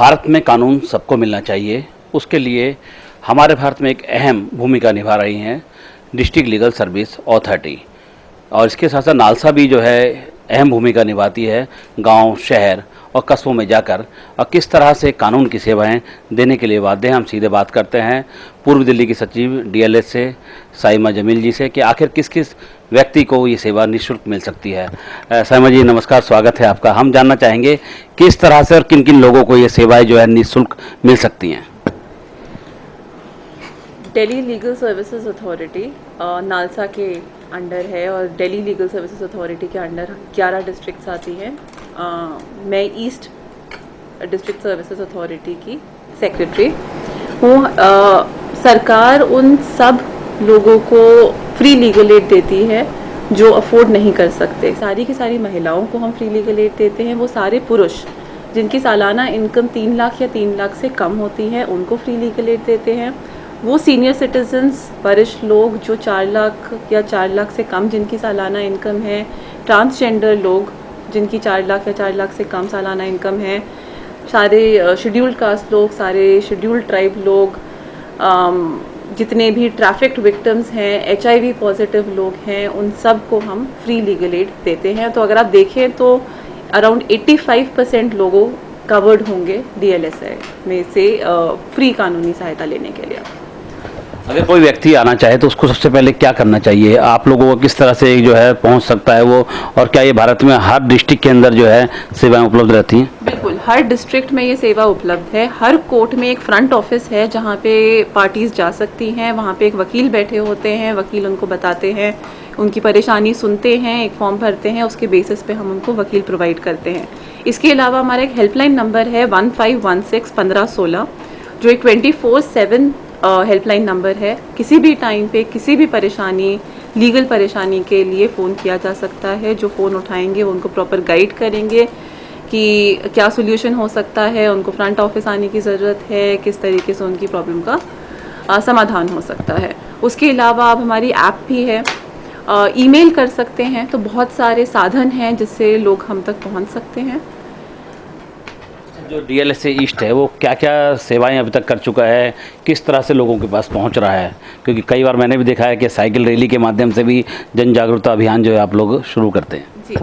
भारत में कानून सबको मिलना चाहिए, उसके लिए हमारे भारत में एक अहम भूमिका निभा रही हैं डिस्ट्रिक्ट लीगल सर्विस अथॉरिटी। और इसके साथ साथ नालसा भी जो है अहम भूमिका निभाती है गांव, शहर और कस्बों में जाकर और किस तरह से कानून की सेवाएं देने के लिए वादे हैं। हम सीधे बात करते हैं पूर्व दिल्ली की सचिव डीएलएस से साइमा जमील जी से कि आखिर किस किस व्यक्ति को ये सेवा निःशुल्क मिल सकती है। साइमा जी नमस्कार, स्वागत है आपका। हम जानना चाहेंगे किस तरह से और किन किन लोगों को ये सेवाएं जो है निःशुल्क मिल सकती हैं। Delhi legal services authority NALSA के अंडर है और दिल्ली लीगल सर्विसेज अथॉरिटी के अंडर 11 डिस्ट्रिक्ट्स आती हैं। मैं ईस्ट डिस्ट्रिक्ट सर्विसेज अथॉरिटी की सेक्रेटरी हूँ। सरकार उन सब लोगों को फ्री लीगल एड देती है जो अफोर्ड नहीं कर सकते। सारी की सारी महिलाओं को हम फ्री लीगल एड देते हैं। वो सारे पुरुष जिनकी सालाना इनकम 3 लाख या 3 लाख से कम होती है उनको फ्री लीगल एड देते हैं। वो सीनियर सिटीजन्स, वरिष्ठ लोग जो 4 लाख या 4 लाख से कम जिनकी सालाना इनकम है, ट्रांसजेंडर लोग जिनकी 4 लाख या 4 लाख से कम सालाना इनकम है, सारे शेड्यूल्ड कास्ट लोग, सारे शेड्यूल्ड ट्राइब लोग, जितने भी ट्रैफिक्ड विक्टिम्स हैं, HIV पॉजिटिव लोग हैं, उन सब को हम फ्री लीगल एड देते हैं। तो अगर आप देखें तो अराउंड 85% लोगों कवर्ड होंगे DLSA में से फ्री कानूनी सहायता लेने के लिए। अगर कोई व्यक्ति आना चाहे तो उसको सबसे पहले क्या करना चाहिए? आप लोगों को किस तरह से जो है पहुंच सकता है वो, और क्या ये भारत में हर डिस्ट्रिक्ट के अंदर जो है सेवाएं उपलब्ध रहती हैं? बिल्कुल, हर डिस्ट्रिक्ट में ये सेवा उपलब्ध है। हर कोर्ट में एक फ्रंट ऑफिस है जहाँ पे पार्टीज जा सकती हैं। वहाँ पे एक वकील बैठे होते हैं, वकील उनको बताते हैं, उनकी परेशानी सुनते हैं, एक फॉर्म भरते हैं, उसके बेसिस पे हम उनको वकील प्रोवाइड करते हैं। इसके अलावा हमारा एक हेल्पलाइन नंबर है 1516-1516 जो एक 24/7 हेल्पलाइन नंबर है। किसी भी टाइम पे किसी भी परेशानी, लीगल परेशानी के लिए फ़ोन किया जा सकता है। जो फ़ोन उठाएंगे वो उनको प्रॉपर गाइड करेंगे कि क्या सोल्यूशन हो सकता है, उनको फ्रंट ऑफिस आने की ज़रूरत है, किस तरीके से उनकी प्रॉब्लम का समाधान हो सकता है। उसके अलावा अब हमारी ऐप भी है, ईमेल कर सकते हैं। तो बहुत सारे साधन हैं जिससे लोग हम तक पहुंच सकते हैं। जो DLSA ईस्ट है वो क्या क्या सेवाएं अभी तक कर चुका है, किस तरह से लोगों के पास पहुंच रहा है? क्योंकि कई बार मैंने भी देखा है कि साइकिल रैली के माध्यम से भी जन जागरूकता अभियान जो है आप लोग शुरू करते हैं। जी,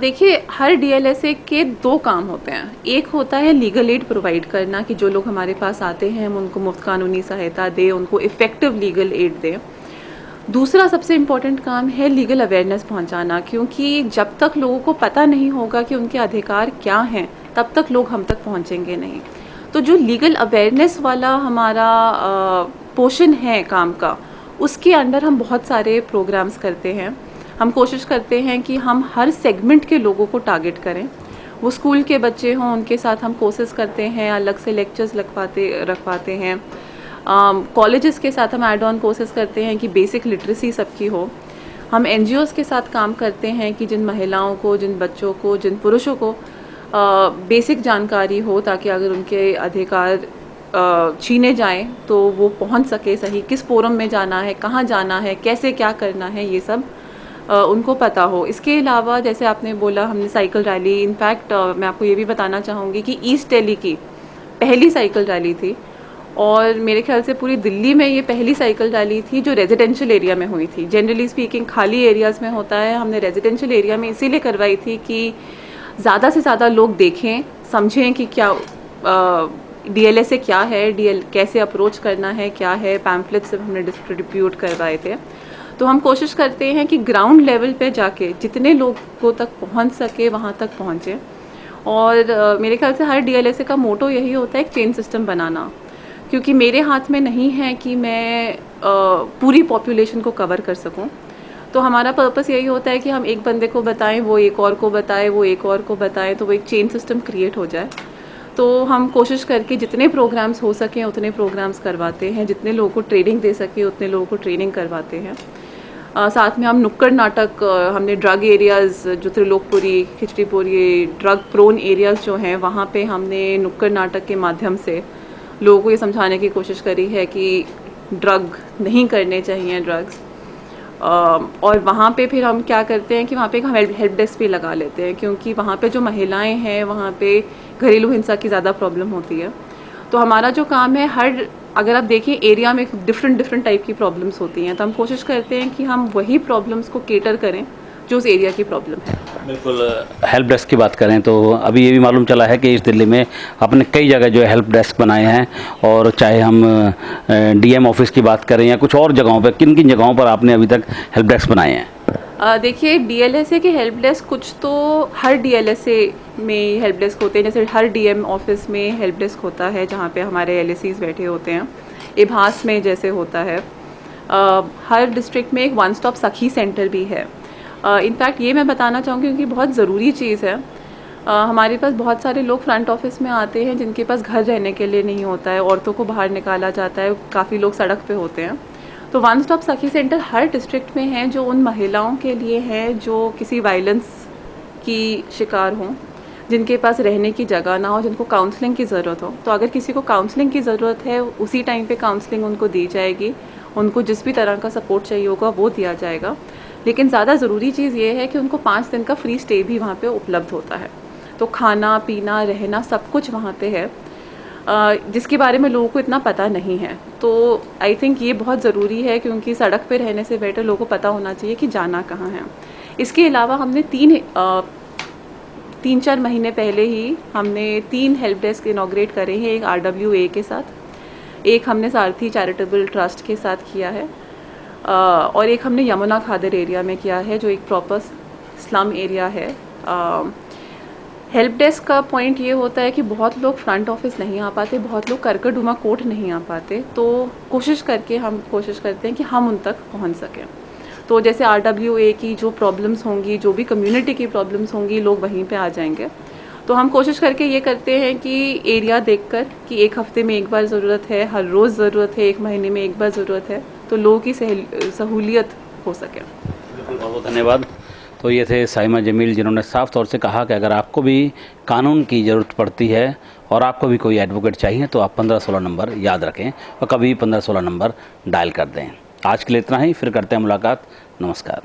देखिए, हर DLSA के 2 काम होते हैं। एक होता है लीगल एड प्रोवाइड करना कि जो लोग हमारे पास आते हैं हम उनको मुफ्त कानूनी सहायता दें, उनको इफ़ेक्टिव लीगल एड दें। दूसरा सबसे इम्पॉर्टेंट काम है लीगल अवेयरनेस पहुंचाना, क्योंकि जब तक लोगों को पता नहीं होगा कि उनके अधिकार क्या हैं तब तक लोग हम तक पहुंचेंगे नहीं। तो जो लीगल अवेयरनेस वाला हमारा पोर्शन है काम का, उसके अंडर हम बहुत सारे प्रोग्राम्स करते हैं। हम कोशिश करते हैं कि हम हर सेगमेंट के लोगों को टारगेट करें। वो स्कूल के बच्चे हों, उनके साथ हम कोर्सेज करते हैं, अलग से लेक्चर्स रखवाते हैं। कॉलेजेस के साथ हम एड ऑन कोर्सेज करते हैं कि बेसिक लिटरेसी सबकी हो। हम NGOs के साथ काम करते हैं कि जिन महिलाओं को, जिन बच्चों को, जिन पुरुषों को बेसिक जानकारी हो, ताकि अगर उनके अधिकार छीने जाएं तो वो पहुंच सके सही, किस फोरम में जाना है, कहाँ जाना है, कैसे क्या करना है, ये सब उनको पता हो। इसके अलावा जैसे आपने बोला, हमने साइकिल रैली, इनफैक्ट मैं आपको ये भी बताना चाहूँगी कि ईस्ट दिल्ली की पहली साइकिल रैली थी और मेरे ख्याल से पूरी दिल्ली में ये पहली साइकिल रैली थी जो रेजिडेंशियल एरिया में हुई थी। जनरली स्पीकिंग खाली एरियाज़ में होता है, हमने रेजिडेंशियल एरिया में इसीलिए करवाई थी कि ज़्यादा से ज़्यादा लोग देखें, समझें कि क्या DLSA क्या है, कैसे अप्रोच करना है, क्या है। पैम्फलेट्स हमने डिस्ट्रीब्यूट करवाए थे। तो हम कोशिश करते हैं कि ग्राउंड लेवल पे जाके जितने लोगों तक पहुंच सके वहां तक पहुंचे। और मेरे ख्याल से हर DLSA का मोटो यही होता है, एक चेन सिस्टम बनाना, क्योंकि मेरे हाथ में नहीं है कि मैं पूरी पॉपुलेशन को कवर कर सकूं। तो हमारा पर्पस यही होता है कि हम एक बंदे को बताएं, वो एक और को बताए, वो एक और को बताएं, तो वो एक चेन सिस्टम क्रिएट हो जाए। तो हम कोशिश करके जितने प्रोग्राम्स हो सकें उतने प्रोग्राम्स करवाते हैं, जितने लोगों को ट्रेनिंग दे सके उतने लोगों को ट्रेनिंग करवाते हैं। साथ में हम नुक्कड़ नाटक, हमने ड्रग एरियाज़ जो त्रिलोकपुरी, खिचड़ीपुरी, ड्रग प्रोन एरियाज़ जो हैं वहाँ पे हमने नुक्कड़ नाटक के माध्यम से लोगों को ये समझाने की कोशिश करी है कि ड्रग नहीं करने चाहिए ड्रग्स। और वहाँ पे फिर हम क्या करते हैं कि वहाँ पे हम हेल्प डेस्क भी लगा लेते हैं, क्योंकि वहाँ पे जो महिलाएं हैं वहाँ पे घरेलू हिंसा की ज़्यादा प्रॉब्लम होती है। तो हमारा जो काम है, अगर आप देखिए एरिया में डिफरेंट टाइप की प्रॉब्लम्स होती हैं, तो हम कोशिश करते हैं कि हम वही प्रॉब्लम्स को केटर करें जो उस एरिया की प्रॉब्लम है। बिल्कुल। हेल्प डेस्क की बात करें तो अभी ये भी मालूम चला है कि इस दिल्ली में आपने कई जगह जो है हेल्प डेस्क बनाए हैं, और चाहे हम डीएम ऑफिस की बात करें या कुछ और जगहों पर, किन किन जगहों पर आपने अभी तक हेल्प डेस्क बनाए हैं? देखिए डीएलएसए के हेल्प डेस्क कुछ तो हर डीएलएसए में हेल्प डेस्क होते हैं, जैसे हर डीएम ऑफिस में हेल्प डेस्क होता है जहाँ पे हमारे एलएसीज बैठे होते हैं। इभास में जैसे होता है, हर डिस्ट्रिक्ट में एक वन स्टॉप सखी सेंटर भी है। इनफैक्ट ये मैं बताना चाहूँगी क्योंकि बहुत ज़रूरी चीज़ है। हमारे पास बहुत सारे लोग फ्रंट ऑफिस में आते हैं जिनके पास घर रहने के लिए नहीं होता है, औरतों को बाहर निकाला जाता है, काफ़ी लोग सड़क पे होते हैं। तो वन स्टॉप सखी सेंटर हर डिस्ट्रिक्ट में है जो उन महिलाओं के लिए है जो किसी वायलेंस की शिकार हों, जिनके पास रहने की जगह ना हो, जिनको काउंसलिंग की ज़रूरत हो। तो अगर किसी को काउंसलिंग की ज़रूरत है, उसी टाइम पे काउंसलिंग उनको दी जाएगी, उनको जिस भी तरह का सपोर्ट चाहिए होगा वो दिया जाएगा। लेकिन ज़्यादा ज़रूरी चीज़ ये है कि उनको 5 दिन का फ्री स्टे भी वहाँ पे उपलब्ध होता है। तो खाना पीना रहना सब कुछ वहाँ पे है, जिसके बारे में लोगों को इतना पता नहीं है। तो आई थिंक ये बहुत ज़रूरी है, क्योंकि सड़क पे रहने से बेटर लोगों को पता होना चाहिए कि जाना कहाँ है। इसके अलावा हमने 3-4 महीने पहले ही हमने 3 हेल्प डेस्क इनॉग्रेट करे हैं। एक RWA के साथ, एक हमने सारथी चैरिटेबल ट्रस्ट के साथ किया है, और एक हमने यमुना खादर एरिया में किया है जो एक प्रॉपर स्लम एरिया है। हेल्प डेस्क का पॉइंट ये होता है कि बहुत लोग फ्रंट ऑफिस नहीं आ पाते, बहुत लोग करकरडुमा कोर्ट नहीं आ पाते, तो हम कोशिश करते हैं कि हम उन तक पहुंच सकें। तो जैसे RWA की जो प्रॉब्लम्स होंगी, जो भी कम्युनिटी की प्रॉब्लम्स होंगी, लोग वहीं पे आ जाएंगे। तो हम कोशिश करके ये करते हैं कि एरिया देखकर कि एक हफ्ते में एक बार ज़रूरत है, हर रोज़ ज़रूरत है, एक महीने में एक बार ज़रूरत है, तो लोगों की सहूलियत हो सके। बिल्कुल, बहुत बहुत धन्यवाद। तो ये थे साइमा जमील, जिन्होंने साफ तौर से कहा कि अगर आपको भी कानून की ज़रूरत पड़ती है और आपको भी कोई एडवोकेट चाहिए तो आप 1516 नंबर याद रखें और कभी 1516 नंबर डायल कर दें। आज के लिए इतना ही, फिर करते हैं मुलाकात। नमस्कार।